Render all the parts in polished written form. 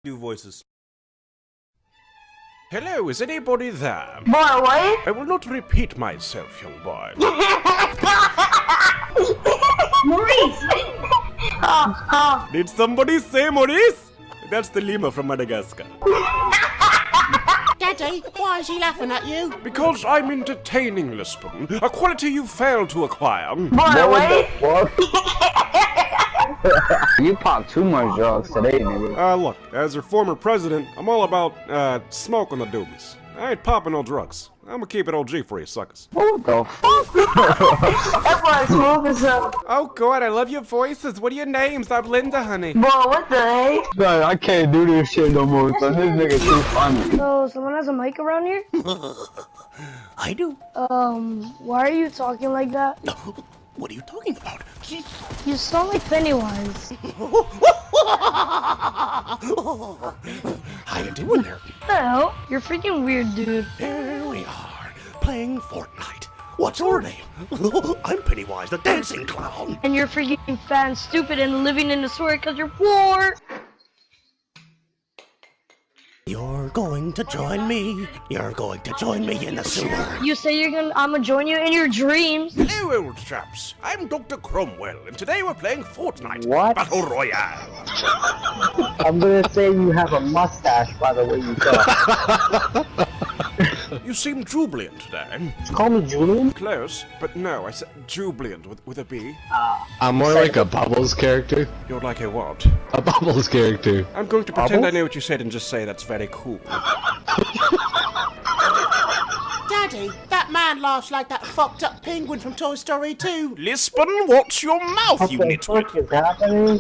Do voices. Hello, is anybody there? Boy, what? I will not repeat myself, young boy. Maurice! Did somebody say Maurice? That's the lemur from Madagascar. Daddy, why is he laughing at you? Because I'm entertaining, Lisbon, a quality you failed to acquire. Boy, what? You popped too much drugs today, nigga. Look, as your former president, I'm all about, smoking the doobies. I ain't popping no drugs. I'm gonna keep it OG for you suckers. What the fuck? That boy's smoking some. Oh god, I love your voices. What are your names? I'm Linda, honey. Boy, what the heck? God, I can't do this shit no more, son. This nigga too funny. So, someone has a mic around here? I do. Why are you talking like that? What are you talking about? You sound like Pennywise. How you doing there? What the hell? You're freaking weird, dude. Here we are, playing Fortnite. What's your name? I'm Pennywise, the dancing clown. And you're freaking fat and stupid and living in the sewer because you're poor. You're going to join me. You're going to join me in the sewer. You say I'm gonna join you in your dreams. Hello, old chaps. I'm Dr. Cromwell, and today we're playing Fortnite. What? Battle Royale. I'm gonna say you have a mustache by the way you talk. You seem jubilant today. Call me Julian? Close, but no, I said jubilant with a B. I'm more like a Bubbles character. You're like a what? A Bubbles character. I'm going to pretend Bubbles? I know what you said and just say that's very cool. Daddy, that man laughs like that fucked up penguin from Toy Story 2. Lisbon, watch your mouth, you What the nitwit. fuck is happening?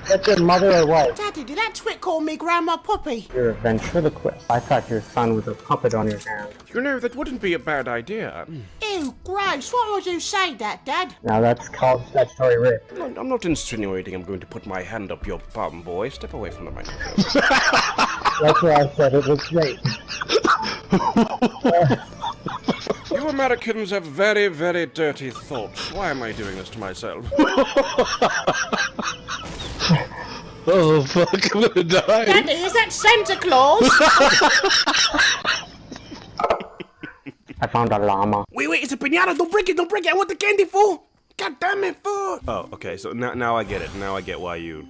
That's your mother or what? Daddy, did that twit call me Grandma Puppy? You're a ventriloquist. I thought your son was a puppet on your hand. You know, that wouldn't be a bad idea. Ew, gross. Why would you say that, Dad? Now that's called statutory rape. I'm not insinuating I'm going to put my hand up your bum, boy. Step away from the microphone. That's why I said it was rape. You Americans have very, very dirty thoughts. Why am I doing this to myself? Oh fuck, I'm gonna die. Daddy, is that Santa Claus? I found a llama. Wait, it's a piñata. Don't break it. I want the candy, fool. God damn it, fool. Oh, okay, so now I get it. Now I get why you...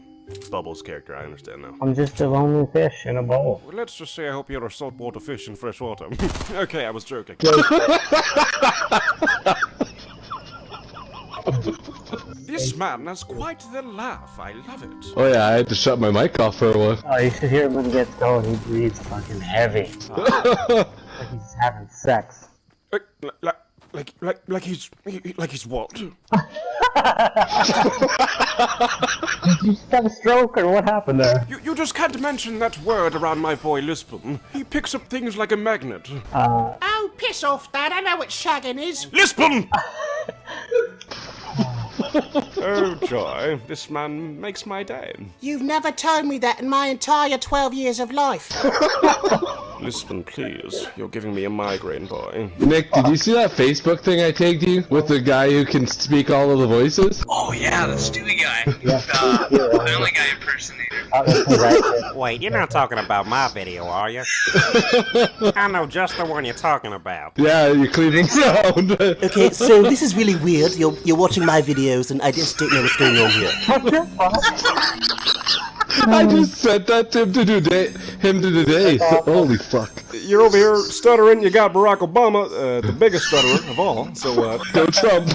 Bubbles character, I understand now. I'm just a lonely fish in a bowl. Well, let's just say I hope you're a saltwater fish in fresh water. Okay, I was joking. This man has quite the laugh. I love it. Oh yeah, I had to shut my mic off for a while. Oh, you should hear him when he gets going. He breathes fucking heavy. Like he's having sex. Like he's what? Did you just have a stroke or what happened there? You just can't mention that word around my boy Lisbon. He picks up things like a magnet. Oh, piss off, Dad. I know what shagging is. Lisbon! Oh joy, this man makes my day. You've never told me that in my entire 12 years of life. Lisbon, please. You're giving me a migraine, boy. Nick, did you see that Facebook thing I tagged you with the guy who can speak all of the voices? Oh yeah, the Stewie guy. Family Guy impersonator. Wait, you're not talking about my video, are you? I know just the one you're talking about. Yeah, you're cleaning sound. Okay, so this is really weird. You're watching my videos and I just don't know what's going on here. I just sent that to him today. Holy fuck. You're over here stuttering, you got Barack Obama, the biggest stutterer of all, so Go Trump.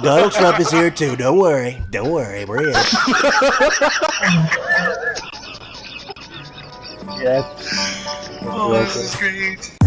Donald Trump is here too. Don't worry, we're here. Yes. Oh, this is great.